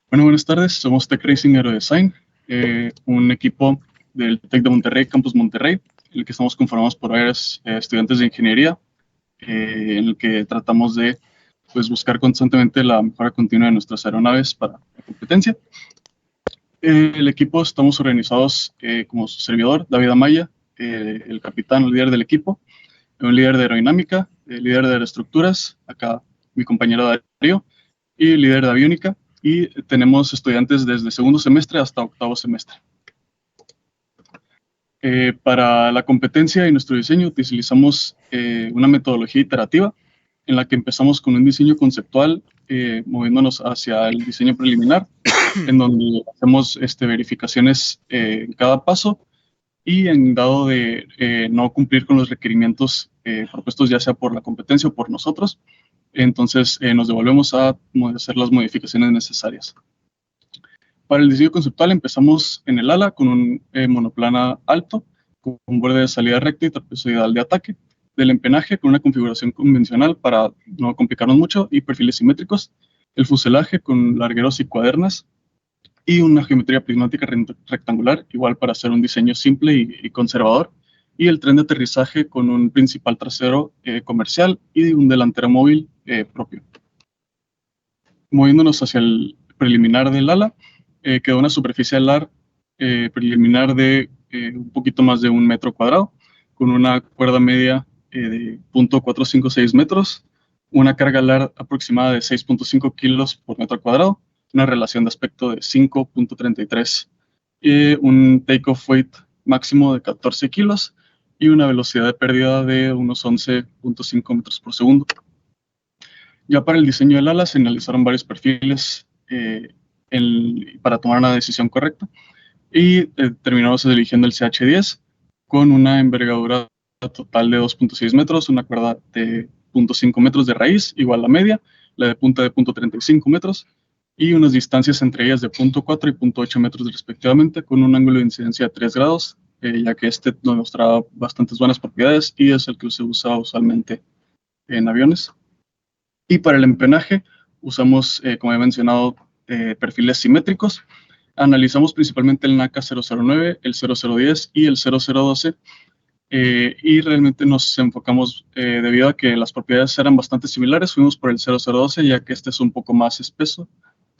Bueno, buenas tardes. Somos Tech Racing Aerodesign, un equipo del TEC de Monterrey, Campus Monterrey, en el que estamos conformados por varios estudiantes de ingeniería, en el que tratamos de buscar constantemente la mejora continua de nuestras aeronaves para la competencia. El equipo estamos organizados como su servidor, David Amaya, el capitán, el líder del equipo, un líder de aerodinámica, el líder de aeroestructuras, acá mi compañero Darío, y líder de aviónica, y tenemos estudiantes desde segundo semestre hasta octavo semestre. Para la competencia y nuestro diseño utilizamos una metodología iterativa en la que empezamos con un diseño conceptual, moviéndonos hacia el diseño preliminar, en donde hacemos verificaciones en cada paso, y en dado de no cumplir con los requerimientos propuestos ya sea por la competencia o por nosotros, entonces nos devolvemos a hacer las modificaciones necesarias. Para el diseño conceptual empezamos en el ala con un monoplana alto, con un borde de salida recta y trapezoidal de ataque, del empenaje con una configuración convencional para no complicarnos mucho y perfiles simétricos, el fuselaje con largueros y cuadernas, y una geometría prismática rectangular, igual para hacer un diseño simple y conservador, y el tren de aterrizaje con un principal trasero comercial y un delantero móvil propio. Moviéndonos hacia el preliminar del ala, quedó una superficie alar preliminar de un poquito más de 1 metro cuadrado, con una cuerda media de 0.456 metros, una carga alar aproximada de 6.5 kilos por metro cuadrado, una relación de aspecto de 5.33, un take-off weight máximo de 14 kilos y una velocidad de pérdida de unos 11.5 metros por segundo. Ya para el diseño del ala se analizaron varios perfiles para tomar una decisión correcta, y terminamos eligiendo el CH10 con una envergadura total de 2.6 metros, una cuerda de 0.5 metros de raíz, igual a la media, la de punta de 0.35 metros, y unas distancias entre ellas de 0.4 y 0.8 metros respectivamente, con un ángulo de incidencia de 3 grados, ya que este nos mostraba bastantes buenas propiedades y es el que se usa usualmente en aviones. Y para el empenaje usamos, como he mencionado, perfiles simétricos. Analizamos principalmente el NACA 009, el 0010 y el 0012, y realmente nos enfocamos, debido a que las propiedades eran bastante similares, fuimos por el 0012, ya que este es un poco más espeso,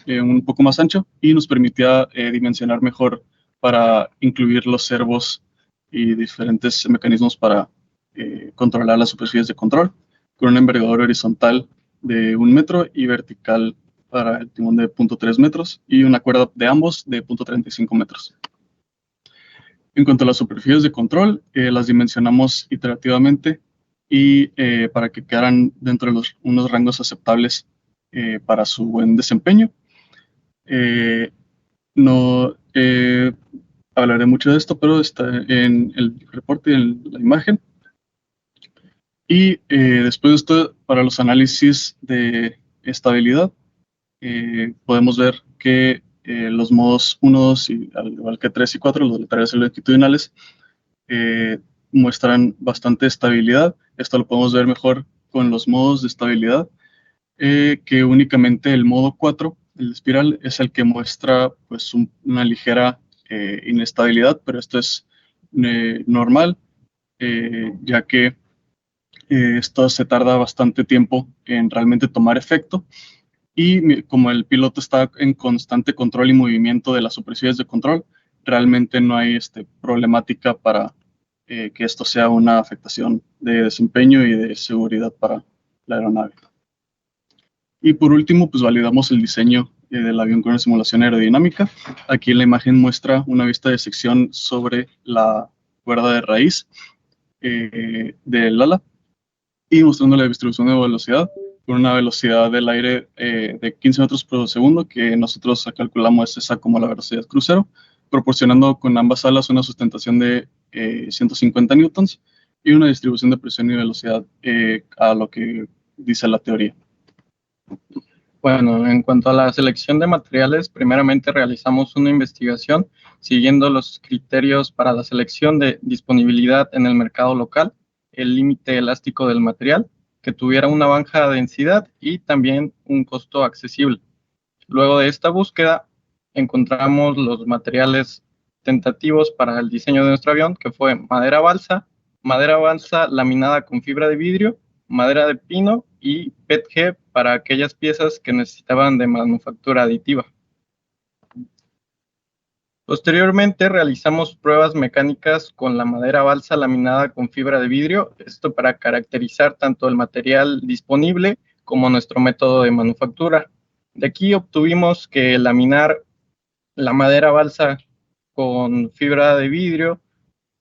un poco más ancho, y nos permitía dimensionar mejor para incluir los servos y diferentes mecanismos para controlar las superficies de control, con una envergadura horizontal de 1 metro y vertical para el timón de 0.3 metros y una cuerda de ambos de 0.35 metros. En cuanto a las superficies de control, las dimensionamos iterativamente y para que quedaran dentro de unos rangos aceptables para su buen desempeño. No hablaré mucho de esto, pero está en el reporte y en la imagen. Y después de esto, para los análisis de estabilidad, podemos ver que los modos 1, 2, y al igual que 3 y 4, los laterales y longitudinales, muestran bastante estabilidad. Esto lo podemos ver mejor con los modos de estabilidad, que únicamente el modo 4, el espiral, es el que muestra pues una ligera inestabilidad, pero esto es normal, ya que esto se tarda bastante tiempo en realmente tomar efecto, y como el piloto está en constante control y movimiento de las superficies de control, realmente no hay problemática para que esto sea una afectación de desempeño y de seguridad para la aeronave. Y por último, pues validamos el diseño del avión con una simulación aerodinámica. Aquí la imagen muestra una vista de sección sobre la cuerda de raíz del ala, y mostrando la distribución de velocidad con una velocidad del aire de 15 metros por segundo, que nosotros calculamos esa como la velocidad crucero, proporcionando con ambas alas una sustentación de 150 newtons y una distribución de presión y velocidad a lo que dice la teoría. Bueno, en cuanto a la selección de materiales, primeramente realizamos una investigación siguiendo los criterios para la selección de disponibilidad en el mercado local, el límite elástico del material, que tuviera una baja densidad y también un costo accesible. Luego de esta búsqueda, encontramos los materiales tentativos para el diseño de nuestro avión, que fue madera balsa laminada con fibra de vidrio, madera de pino y PETG para aquellas piezas que necesitaban de manufactura aditiva. Posteriormente realizamos pruebas mecánicas con la madera balsa laminada con fibra de vidrio, esto para caracterizar tanto el material disponible como nuestro método de manufactura. De aquí obtuvimos que laminar la madera balsa con fibra de vidrio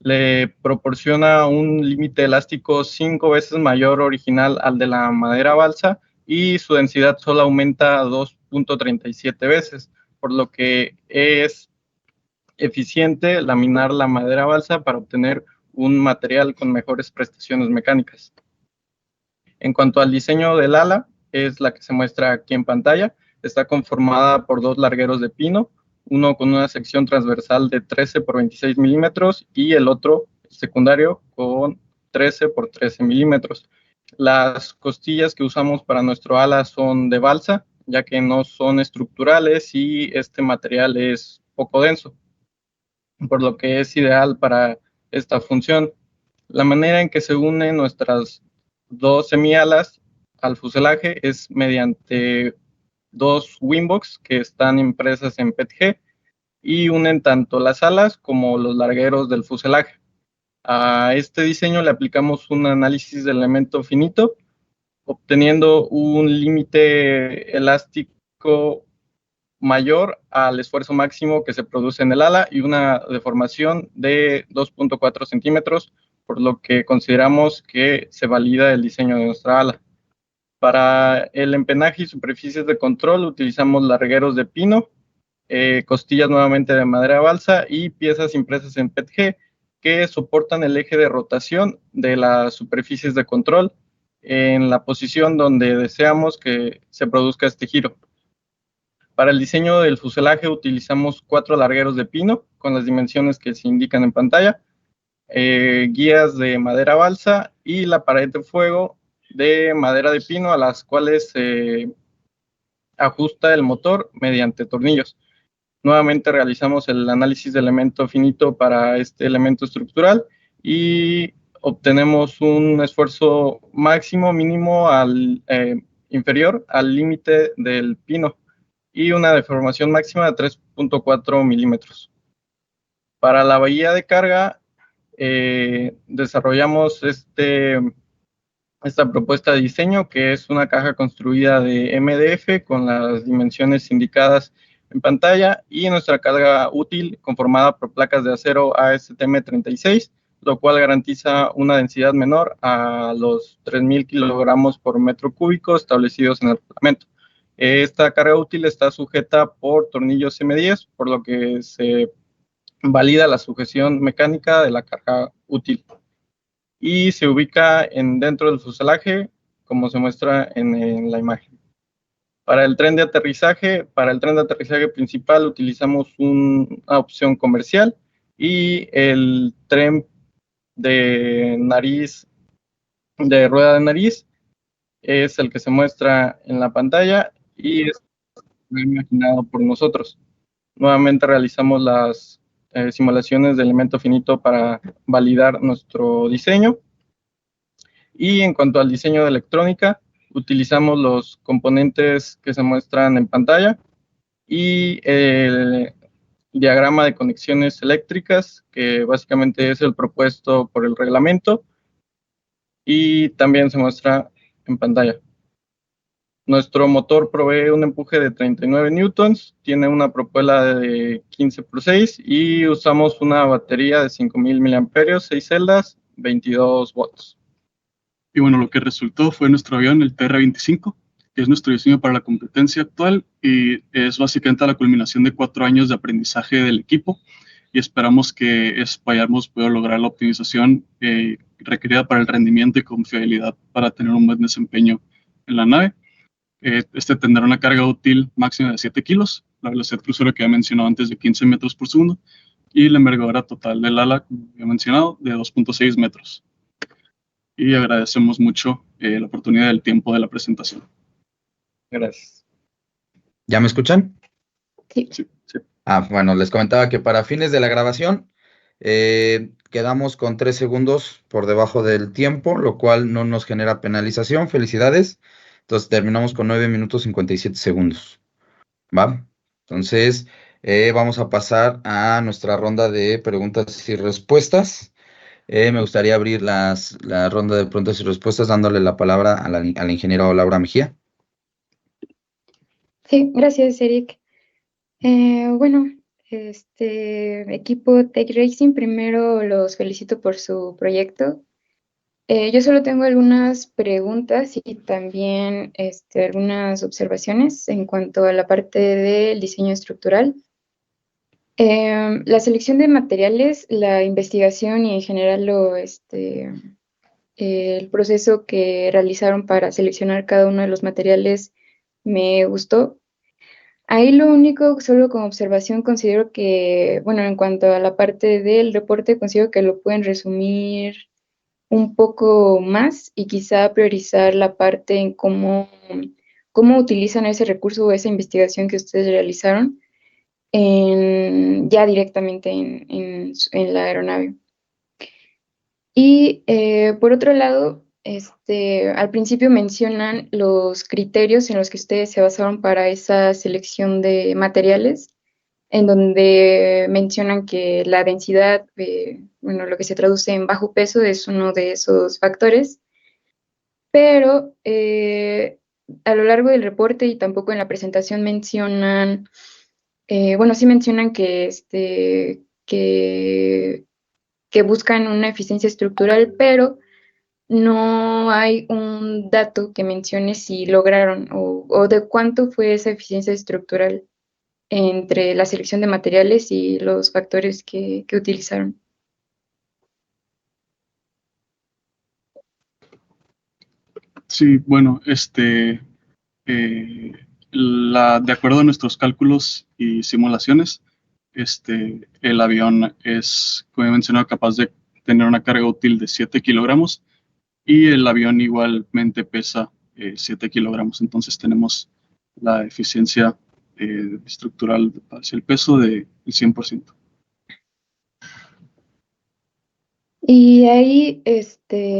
le proporciona un límite elástico 5 veces mayor original al de la madera balsa y su densidad solo aumenta 2.37 veces, por lo que es eficiente laminar la madera balsa para obtener un material con mejores prestaciones mecánicas. En cuanto al diseño del ala, es la que se muestra aquí en pantalla. Está conformada por dos largueros de pino, uno con una sección transversal de 13 por 26 milímetros y el otro secundario con 13 por 13 milímetros. Las costillas que usamos para nuestro ala son de balsa, ya que no son estructurales y este material es poco denso, por lo que es ideal para esta función. La manera en que se unen nuestras dos semialas al fuselaje es mediante dos wingbox que están impresas en PETG y unen tanto las alas como los largueros del fuselaje. A este diseño le aplicamos un análisis de elemento finito, obteniendo un límite elástico mayor al esfuerzo máximo que se produce en el ala y una deformación de 2.4 centímetros, por lo que consideramos que se valida el diseño de nuestra ala. Para el empenaje y superficies de control utilizamos largueros de pino, costillas nuevamente de madera balsa y piezas impresas en PETG que soportan el eje de rotación de las superficies de control en la posición donde deseamos que se produzca este giro. Para el diseño del fuselaje utilizamos 4 largueros de pino con las dimensiones que se indican en pantalla, guías de madera balsa y la pared de fuego de madera de pino a las cuales se ajusta el motor mediante tornillos. Nuevamente realizamos el análisis de elemento finito para este elemento estructural y obtenemos un esfuerzo máximo mínimo inferior al límite del pino y una deformación máxima de 3.4 milímetros. Para la bahía de carga, desarrollamos esta propuesta de diseño, que es una caja construida de MDF con las dimensiones indicadas en pantalla y nuestra carga útil conformada por placas de acero ASTM36, lo cual garantiza una densidad menor a los 3.000 kilogramos por metro cúbico establecidos en el reglamento. Esta carga útil está sujeta por tornillos M10, por lo que se valida la sujeción mecánica de la carga útil y se ubica dentro del fuselaje, como se muestra en la imagen. Para el tren de aterrizaje principal utilizamos una opción comercial y el tren de rueda de nariz es el que se muestra en la pantalla y es imaginado por nosotros. Nuevamente realizamos las simulaciones de elemento finito para validar nuestro diseño. Y en cuanto al diseño de electrónica, utilizamos los componentes que se muestran en pantalla y el diagrama de conexiones eléctricas, que básicamente es el propuesto por el reglamento, y también se muestra en pantalla. Nuestro motor provee un empuje de 39 newtons, tiene una propuela de 15x6 y usamos una batería de 5.000 miliamperios, 6 celdas, 22 volts. Y bueno, lo que resultó fue nuestro avión, el TR-25, que es nuestro diseño para la competencia actual y es básicamente la culminación de 4 años de aprendizaje del equipo y esperamos que hayamos podido lograr la optimización requerida para el rendimiento y confiabilidad para tener un buen desempeño en la nave. Este tendrá una carga útil máxima de 7 kilos, la velocidad crucero que había mencionado antes de 15 metros por segundo y la envergadura total del ala, como había mencionado, de 2.6 metros. Y agradecemos mucho la oportunidad del tiempo de la presentación. Gracias. ¿Ya me escuchan? Sí. Sí. Bueno, les comentaba que para fines de la grabación quedamos con 3 segundos por debajo del tiempo, lo cual no nos genera penalización. Felicidades. Entonces terminamos con 9 minutos 57 segundos. ¿Va? Entonces vamos a pasar a nuestra ronda de preguntas y respuestas. Me gustaría abrir la ronda de preguntas y respuestas dándole la palabra a la ingeniera Laura Mejía. Sí, gracias, Eric. Bueno, equipo Tech Racing, primero los felicito por su proyecto. Yo solo tengo algunas preguntas y también algunas observaciones en cuanto a la parte del diseño estructural. La selección de materiales, la investigación y en general el proceso que realizaron para seleccionar cada uno de los materiales me gustó. Ahí lo único, solo como observación, considero que, bueno, en cuanto a la parte del reporte, considero que lo pueden resumir un poco más y quizá priorizar la parte en cómo utilizan ese recurso o esa investigación que ustedes realizaron ya directamente en la aeronave. Y por otro lado, al principio mencionan los criterios en los que ustedes se basaron para esa selección de materiales, en donde mencionan que la densidad, bueno, lo que se traduce en bajo peso, es uno de esos factores, pero a lo largo del reporte y tampoco en la presentación mencionan, bueno, sí mencionan que buscan una eficiencia estructural, pero no hay un dato que mencione si lograron o de cuánto fue esa eficiencia estructural entre la selección de materiales y los factores que utilizaron. Sí, bueno, de acuerdo a nuestros cálculos y simulaciones, el avión es, como he mencionado, capaz de tener una carga útil de 7 kilogramos y el avión igualmente pesa 7 kilogramos. Entonces tenemos la eficiencia estructural hacia el peso del 100%. Y ahí,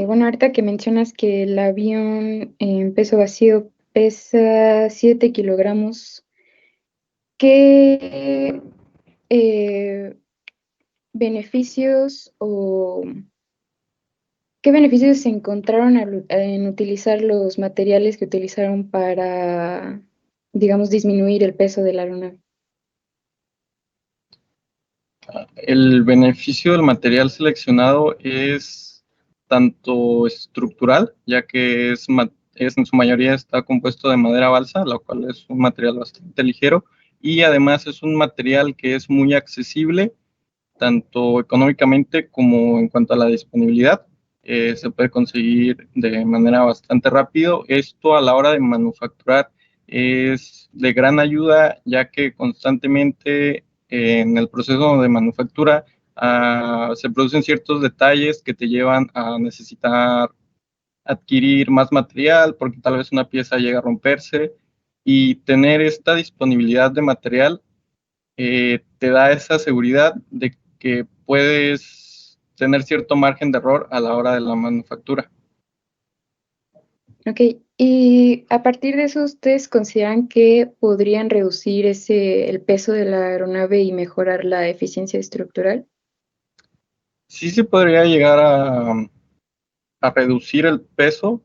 bueno, ahorita que mencionas que el avión en peso vacío pesa 7 kilogramos, ¿qué beneficios o qué beneficios se encontraron en utilizar los materiales que utilizaron para, digamos, disminuir el peso de la aeronave? El beneficio del material seleccionado es tanto estructural, ya que en su mayoría está compuesto de madera balsa, lo cual es un material bastante ligero, y además es un material que es muy accesible, tanto económicamente como en cuanto a la disponibilidad. Se puede conseguir de manera bastante rápido. Esto a la hora de manufacturar es de gran ayuda, ya que constantemente en el proceso de manufactura se producen ciertos detalles que te llevan a necesitar adquirir más material porque tal vez una pieza llega a romperse, y tener esta disponibilidad de material te da esa seguridad de que puedes tener cierto margen de error a la hora de la manufactura. Ok, y a partir de eso, ¿ustedes consideran que podrían reducir el peso de la aeronave y mejorar la eficiencia estructural? Sí se podría llegar a reducir el peso,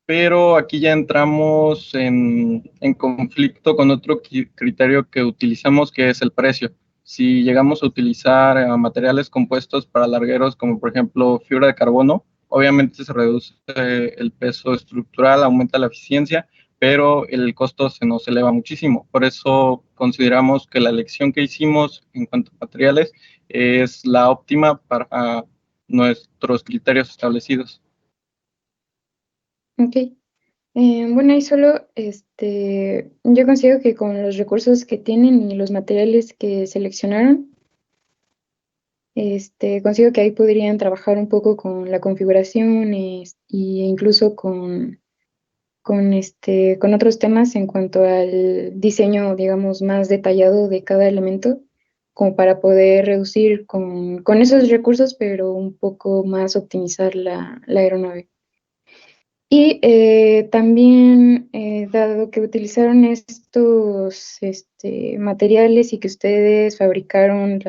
pero aquí ya entramos en conflicto con otro criterio que utilizamos, que es el precio. Si llegamos a utilizar materiales compuestos para largueros, como por ejemplo fibra de carbono, obviamente se reduce el peso estructural, aumenta la eficiencia, pero el costo se nos eleva muchísimo. Por eso consideramos que la elección que hicimos en cuanto a materiales es la óptima para nuestros criterios establecidos. Ok. Bueno, y solo yo considero que con los recursos que tienen y los materiales que seleccionaron, considero que ahí podrían trabajar un poco con la configuración y incluso con con otros temas en cuanto al diseño, digamos, más detallado de cada elemento, como para poder reducir con esos recursos, pero un poco más optimizar la aeronave. Y también, dado que utilizaron estos materiales y que ustedes fabricaron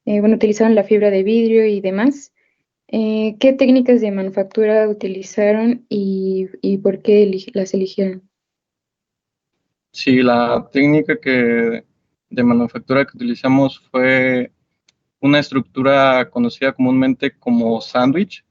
bueno, utilizaron la fibra de vidrio y demás, ¿qué técnicas de manufactura utilizaron y por qué las eligieron? Sí, la técnica de manufactura que utilizamos fue una estructura conocida comúnmente como sándwich,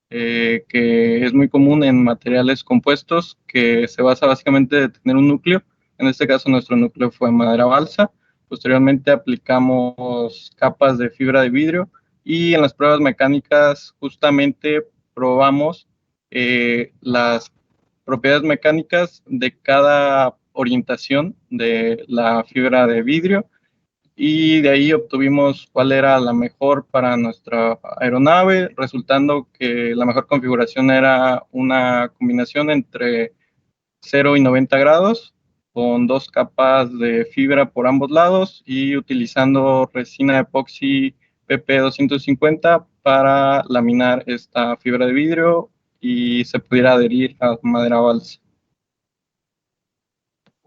que es muy común en materiales compuestos, que se basa básicamente en tener un núcleo. En este caso, nuestro núcleo fue madera balsa. Posteriormente aplicamos capas de fibra de vidrio y en las pruebas mecánicas justamente probamos las propiedades mecánicas de cada orientación de la fibra de vidrio y de ahí obtuvimos cuál era la mejor para nuestra aeronave, resultando que la mejor configuración era una combinación entre 0 y 90 grados, con 2 capas de fibra por ambos lados y utilizando resina epoxi PP250 para laminar esta fibra de vidrio y se pudiera adherir a madera balsa.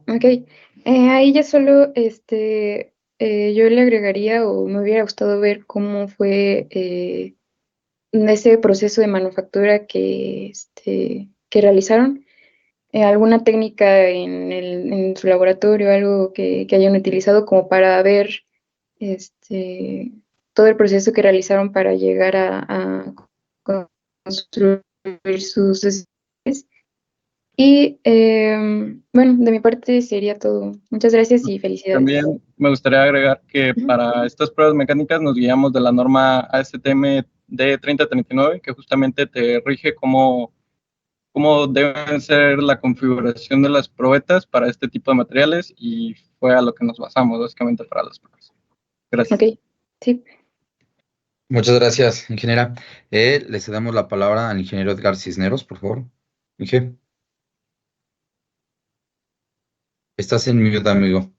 Ok, ahí ya solo yo le agregaría o me hubiera gustado ver cómo fue ese proceso de manufactura que realizaron. Alguna técnica en su laboratorio, algo que hayan utilizado como para ver todo el proceso que realizaron para llegar a construir sus escenarios. Y bueno, de mi parte sería todo. Muchas gracias y felicidades. También me gustaría agregar que Ujú. para estas pruebas mecánicas nos guiamos de la norma ASTM D3039, que justamente te rige cómo deben ser la configuración de las probetas para este tipo de materiales y fue a lo que nos basamos básicamente para las pruebas. Gracias. Ok, sí. Muchas gracias, ingeniera. Le cedemos la palabra al ingeniero Edgar Cisneros, por favor. Inge, estás en mute, amigo.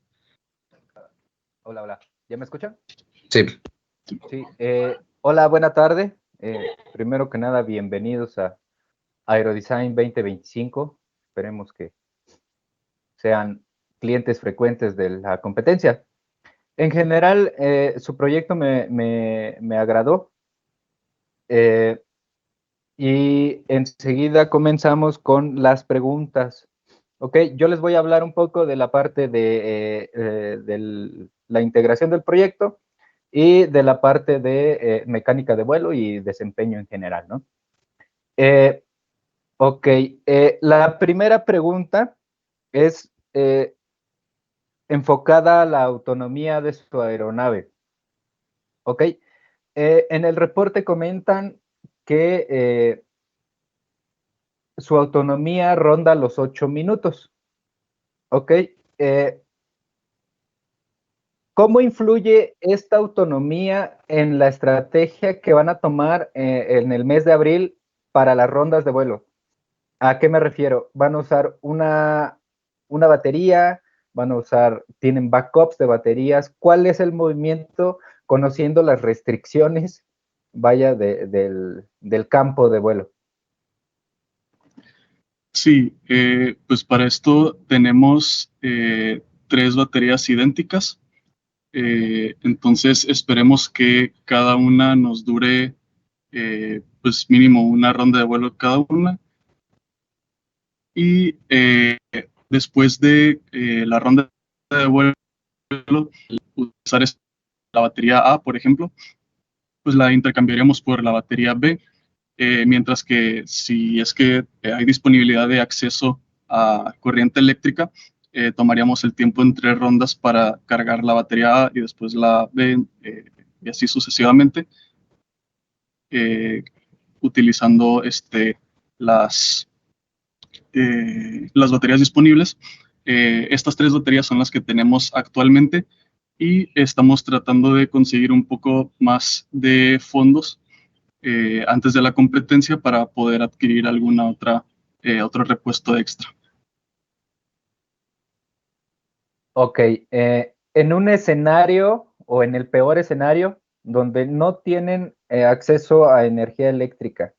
Hola, hola. ¿Ya me escuchan? Sí, Sí. Hola, buena tarde. Primero que nada, bienvenidos a Aerodesign 2025. Esperemos que sean clientes frecuentes de la competencia. En general, su proyecto me agradó. Y enseguida comenzamos con las preguntas. Ok, yo les voy a hablar un poco de la parte de la integración del proyecto y de la parte de mecánica de vuelo y desempeño en general, ¿no? Ok, la primera pregunta es enfocada a la autonomía de su aeronave. Ok, en el reporte comentan que su autonomía ronda los 8 minutos. Ok, ¿cómo influye esta autonomía en la estrategia que van a tomar en el mes de abril para las rondas de vuelo? ¿A qué me refiero? ¿Van a usar una batería? ¿Tienen backups de baterías? ¿Cuál es el movimiento conociendo las restricciones, vaya, del campo de vuelo? Sí, pues para esto tenemos 3 baterías idénticas. Entonces esperemos que cada una nos dure pues mínimo una ronda de vuelo cada una. Y después de la ronda de vuelo, usar la batería A, por ejemplo, pues la intercambiaríamos por la batería B, mientras que si es que hay disponibilidad de acceso a corriente eléctrica, tomaríamos el tiempo en 3 rondas para cargar la batería A y después la B, y así sucesivamente, utilizando las baterías disponibles. Estas 3 baterías son las que tenemos actualmente y estamos tratando de conseguir un poco más de fondos antes de la competencia para poder adquirir alguna otra otro repuesto extra. Ok, en un escenario o en el peor escenario donde no tienen acceso a energía eléctrica,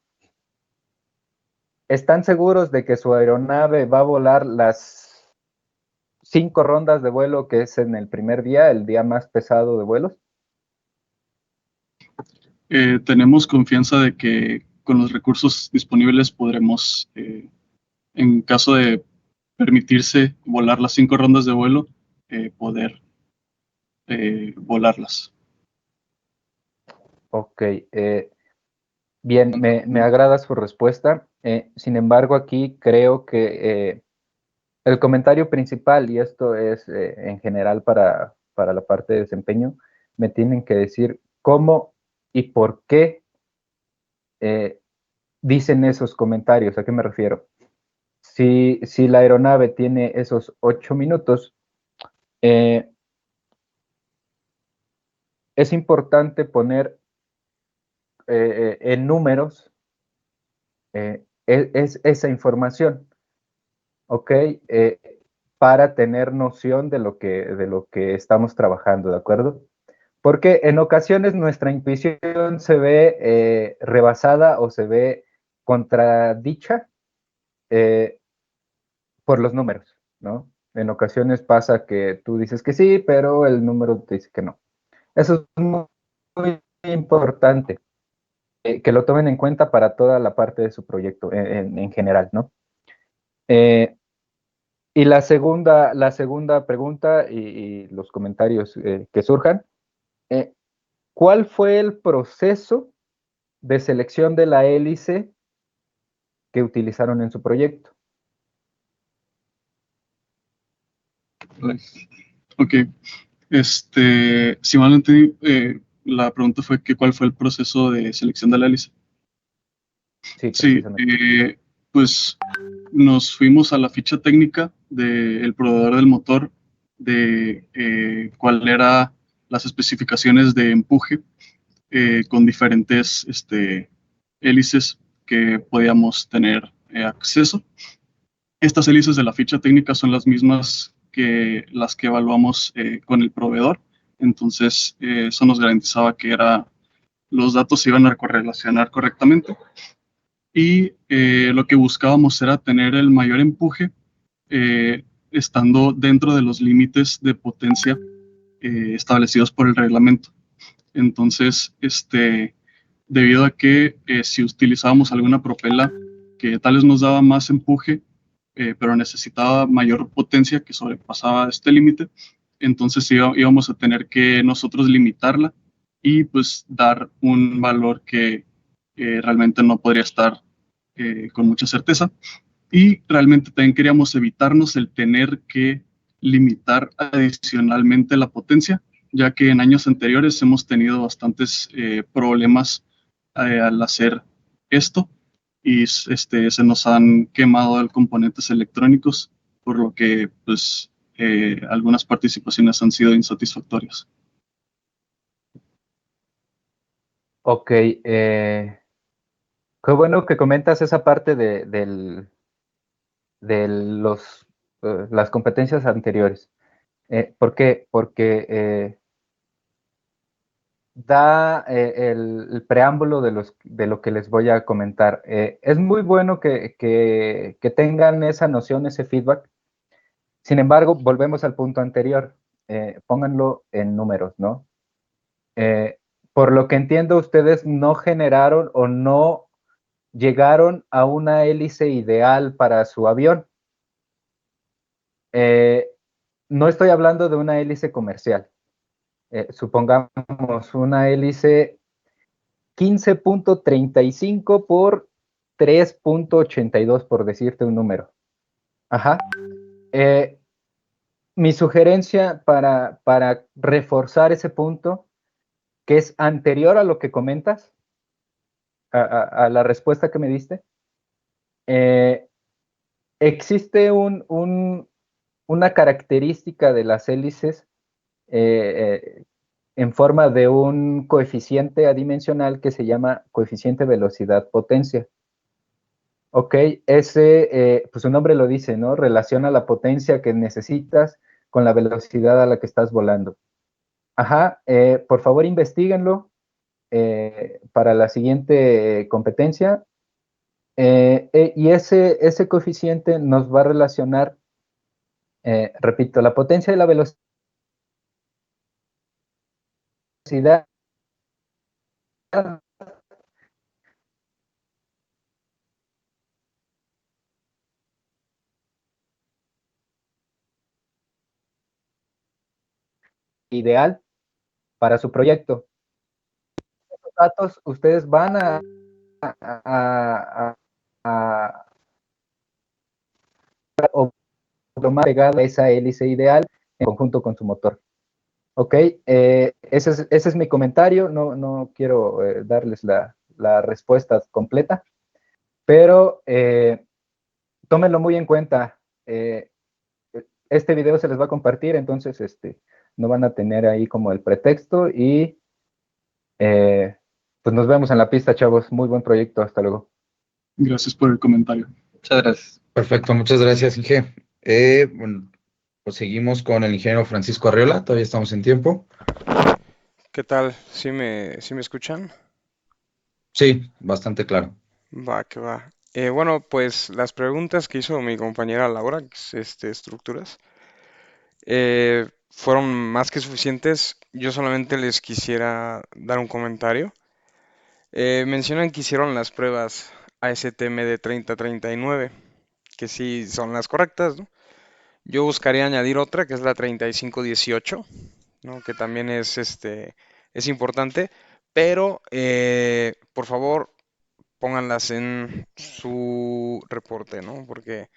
¿están seguros de que su aeronave va a volar las 5 rondas de vuelo que es en el primer día, el día más pesado de vuelos? Tenemos confianza de que con los recursos disponibles podremos, en caso de permitirse volar las 5 rondas de vuelo, poder volarlas. Ok, bien, me agrada su respuesta. Sin embargo, aquí creo que el comentario principal, y esto es en general para la parte de desempeño, me tienen que decir cómo y por qué dicen esos comentarios. ¿A qué me refiero? Si la aeronave tiene esos 8 minutos, eh, es importante poner en números es esa información, ¿ok? Para tener noción de lo que estamos trabajando, ¿de acuerdo? Porque en ocasiones nuestra intuición se ve rebasada o se ve contradicha eh, por los números, ¿no? En ocasiones pasa que tú dices que sí, pero el número te dice que no. Eso es muy importante, que lo tomen en cuenta para toda la parte de su proyecto en general, ¿no? Eh, y la segunda pregunta y los comentarios que surjan, eh, ¿cuál fue el proceso de selección de la hélice que utilizaron en su proyecto? Ok, si mal no entendí, la pregunta fue que cuál fue el proceso de selección de la hélice. Sí, Sí, precisamente. pues nos fuimos a la ficha técnica del proveedor del motor, de cuál eran las especificaciones de empuje con diferentes hélices que podíamos tener acceso. Estas hélices de la ficha técnica son las mismas que las que evaluamos con el proveedor, entonces eso nos garantizaba que los datos se iban a correlacionar correctamente y lo que buscábamos era tener el mayor empuje estando dentro de los límites de potencia establecidos por el reglamento. Entonces, debido a que si utilizábamos alguna propela que tal vez nos daba más empuje, pero necesitaba mayor potencia que sobrepasaba este límite, entonces íbamos a tener que nosotros limitarla y pues dar un valor que realmente no podría estar con mucha certeza. Y realmente también queríamos evitarnos el tener que limitar adicionalmente la potencia, ya que en años anteriores hemos tenido bastantes problemas al hacer esto y se nos han quemado componentes electrónicos, por lo que pues algunas participaciones han sido insatisfactorias. Ok, qué bueno que comentas esa parte de las competencias anteriores. ¿Por qué? Porque da el preámbulo de lo que les voy a comentar. Es muy bueno que tengan esa noción, ese feedback. Sin embargo, volvemos al punto anterior. Pónganlo en números, ¿no? Eh, por lo que entiendo, ustedes no generaron o no llegaron a una hélice ideal para su avión. No estoy hablando de una hélice comercial. Supongamos una hélice 15.35 por 3.82, por decirte un número. Ajá. Mi sugerencia para reforzar ese punto, que es anterior a lo que comentas, a la respuesta que me diste, existe una característica de las hélices en forma de un coeficiente adimensional que se llama coeficiente velocidad-potencia. Ok, ese, pues su nombre lo dice, ¿no? Relaciona la potencia que necesitas con la velocidad a la que estás volando. Ajá, por favor investíguenlo para la siguiente competencia. Y ese coeficiente nos va a relacionar, repito, la potencia y la velocidad ideal para su proyecto. Los datos ustedes van a, a tomar pegada esa hélice ideal en conjunto con su motor. Ok, ese es mi comentario, no quiero darles la respuesta completa, pero tómenlo muy en cuenta. Este video se les va a compartir, entonces no van a tener ahí como el pretexto y pues nos vemos en la pista, chavos. Muy buen proyecto, hasta luego. Gracias por el comentario. Muchas gracias. Perfecto, muchas gracias, Inge. Bueno, pues seguimos con el ingeniero Francisco Arriola, todavía estamos en tiempo. ¿Qué tal? ¿Sí me escuchan? Sí, bastante claro. Va, que va. Bueno, pues las preguntas que hizo mi compañera Laura, que es estructuras, fueron más que suficientes. Yo solamente les quisiera dar un comentario. Mencionan que hicieron las pruebas ASTM de 3039, que sí son las correctas, ¿no? Yo buscaría añadir otra, que es la 3518, ¿no? Que también es importante, pero por favor pónganlas en su reporte, ¿no? Porque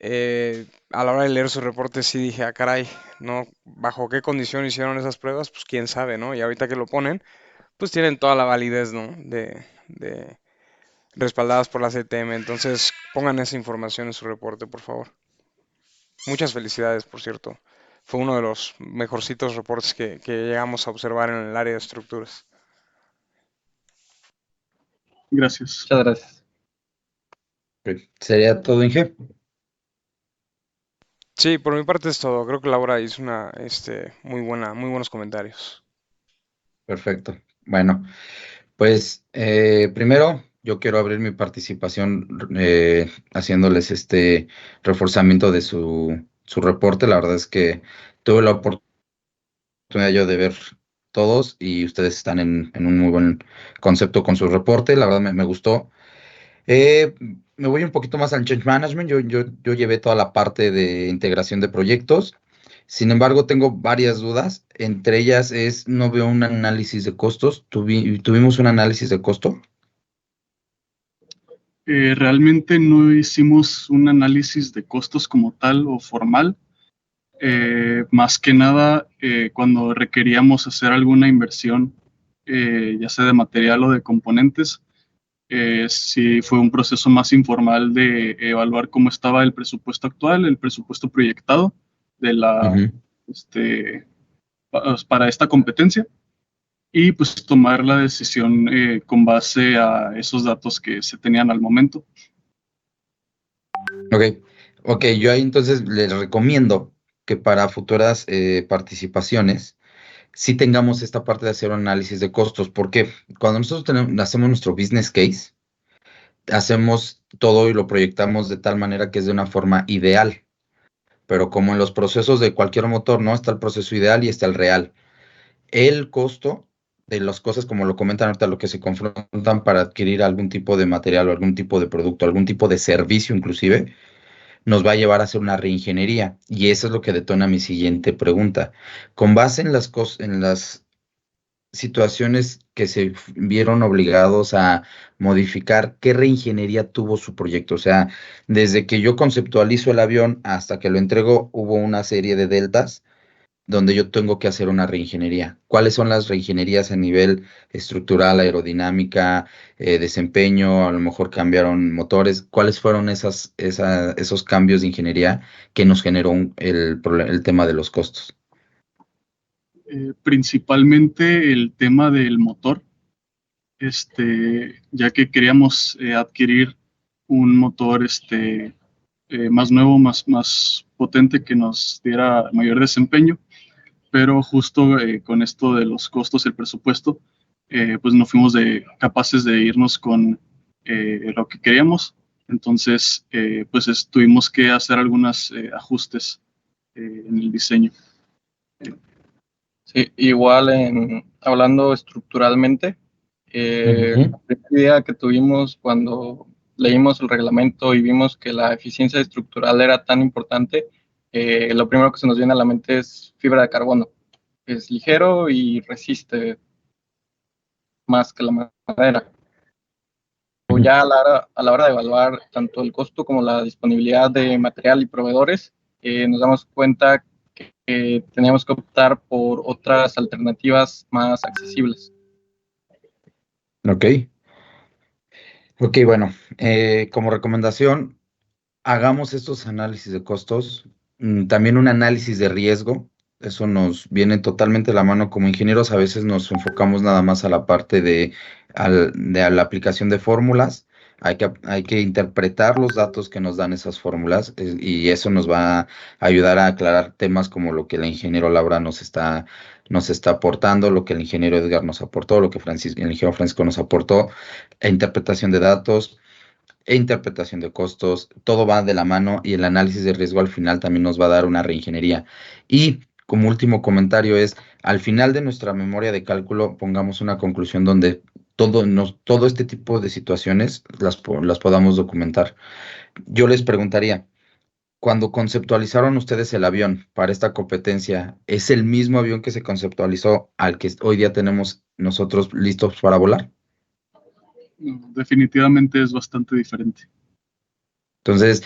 a la hora de leer su reporte sí dije, ah, caray, ¿no? ¿Bajo qué condición hicieron esas pruebas? Pues quién sabe, ¿no? Y ahorita que lo ponen, pues tienen toda la validez, ¿no? De respaldadas por la CTM. Entonces pongan esa información en su reporte, por favor. Muchas felicidades, por cierto. Fue uno de los mejorcitos reportes que llegamos a observar en el área de estructuras. Gracias. Muchas gracias. Ok, ¿sería todo, Inge? Sí, por mi parte es todo. Creo que Laura hizo muy buenos comentarios. Perfecto. Bueno, pues primero yo quiero abrir mi participación haciéndoles este reforzamiento de su reporte. La verdad es que tuve la oportunidad yo de ver todos y ustedes están en un muy buen concepto con su reporte. La verdad me gustó. Eh, Me voy un poquito más al change management. Yo llevé toda la parte de integración de proyectos. Sin embargo, tengo varias dudas. Entre ellas es, no veo un análisis de costos. Tuvimos un análisis de costo. Realmente no hicimos un análisis de costos como tal o formal. Más que nada, cuando requeríamos hacer alguna inversión, ya sea de material o de componentes, sí fue un proceso más informal de evaluar cómo estaba el presupuesto actual, el presupuesto proyectado de Ujú. para esta competencia y pues tomar la decisión con base a esos datos que se tenían al momento. Ok, ok, yo ahí entonces les recomiendo que para futuras participaciones sí tengamos esta parte de hacer un análisis de costos, porque cuando nosotros hacemos nuestro business case, hacemos todo y lo proyectamos de tal manera que es de una forma ideal, pero como en los procesos de cualquier motor, ¿no? Está el proceso ideal y está el real. El costo de las cosas, como lo comentan ahorita, lo que se confrontan para adquirir algún tipo de material o algún tipo de producto, algún tipo de servicio inclusive, nos va a llevar a hacer una reingeniería. Y eso es lo que detona mi siguiente pregunta. Con base en en las situaciones que se vieron obligados a modificar, ¿qué reingeniería tuvo su proyecto? O sea, desde que yo conceptualizo el avión hasta que lo entrego, hubo una serie de deltas donde yo tengo que hacer una reingeniería. ¿Cuáles son las reingenierías a nivel estructural, aerodinámica, desempeño? A lo mejor cambiaron motores. ¿Cuáles fueron esos cambios de ingeniería que nos generó el tema de los costos? Principalmente el tema del motor, ya que queríamos adquirir un motor más nuevo, más potente, que nos diera mayor desempeño, pero justo con esto de los costos, el presupuesto, pues no fuimos capaces de irnos con lo que queríamos. Entonces, pues tuvimos que hacer algunos ajustes en el diseño. Sí, igual hablando estructuralmente, la primera idea que tuvimos cuando leímos el reglamento y vimos que la eficiencia estructural era tan importante, lo primero que se nos viene a la mente es fibra de carbono. Es ligero y resiste más que la madera. O ya a la hora de evaluar tanto el costo como la disponibilidad de material y proveedores, nos damos cuenta que teníamos que optar por otras alternativas más accesibles. Ok. Ok, bueno, como recomendación, hagamos estos análisis de costos, también un análisis de riesgo. Eso nos viene totalmente de la mano. Como ingenieros, a veces nos enfocamos nada más a la parte de la aplicación de fórmulas. Hay que interpretar los datos que nos dan esas fórmulas, y eso nos va a ayudar a aclarar temas como lo que el ingeniero Laura nos está aportando, lo que el ingeniero Edgar nos aportó, lo que el ingeniero Francisco nos aportó, interpretación de datos e interpretación de costos. Todo va de la mano, y el análisis de riesgo al final también nos va a dar una reingeniería. Y como último comentario es, al final de nuestra memoria de cálculo, pongamos una conclusión donde todo este tipo de situaciones las podamos documentar. Yo les preguntaría, cuando conceptualizaron ustedes el avión para esta competencia, ¿es el mismo avión que se conceptualizó al que hoy día tenemos nosotros listos para volar? Definitivamente es bastante diferente. Entonces,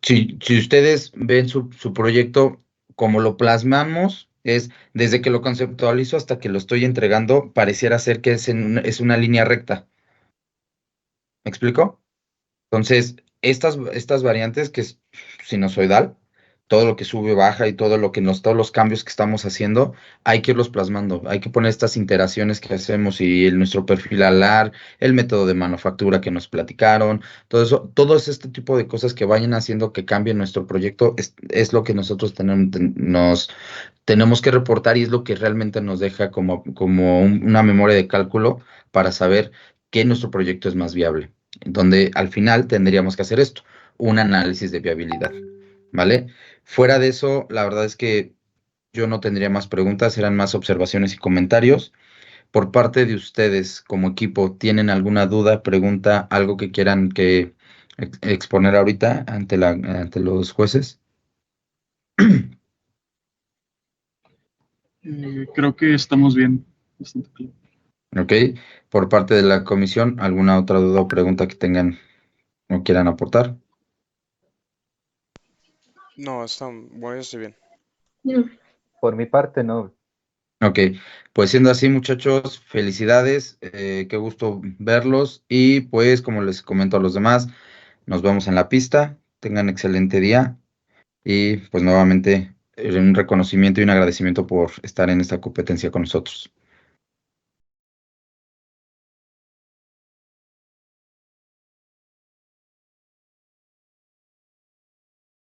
si ustedes ven su proyecto, como lo plasmamos, es desde que lo conceptualizo hasta que lo estoy entregando, pareciera ser que es una línea recta. ¿Me explico? Entonces, estas variantes que es sinusoidal, todo lo que sube, baja, y todos los cambios que estamos haciendo, hay que irlos plasmando, hay que poner estas iteraciones que hacemos, y nuestro perfil alar, el método de manufactura que nos platicaron, todo eso, todo este tipo de cosas que vayan haciendo que cambie nuestro proyecto, es lo que nosotros nos tenemos que reportar, y es lo que realmente nos deja como una memoria de cálculo para saber que nuestro proyecto es más viable, donde al final tendríamos que hacer esto, un análisis de viabilidad, ¿vale? Fuera de eso, la verdad es que yo no tendría más preguntas, eran más observaciones y comentarios. Por parte de ustedes, como equipo, ¿tienen alguna duda, pregunta, algo que quieran exponer ahorita ante los jueces? Creo que estamos bien, bastante claro. Ok, por parte de la comisión, ¿alguna otra duda o pregunta que tengan o quieran aportar? No, bueno, yo estoy bien. No. Por mi parte, no. Ok, pues siendo así, muchachos, felicidades, qué gusto verlos, y pues como les comento a los demás, nos vemos en la pista, tengan excelente día, y pues nuevamente un reconocimiento y un agradecimiento por estar en esta competencia con nosotros.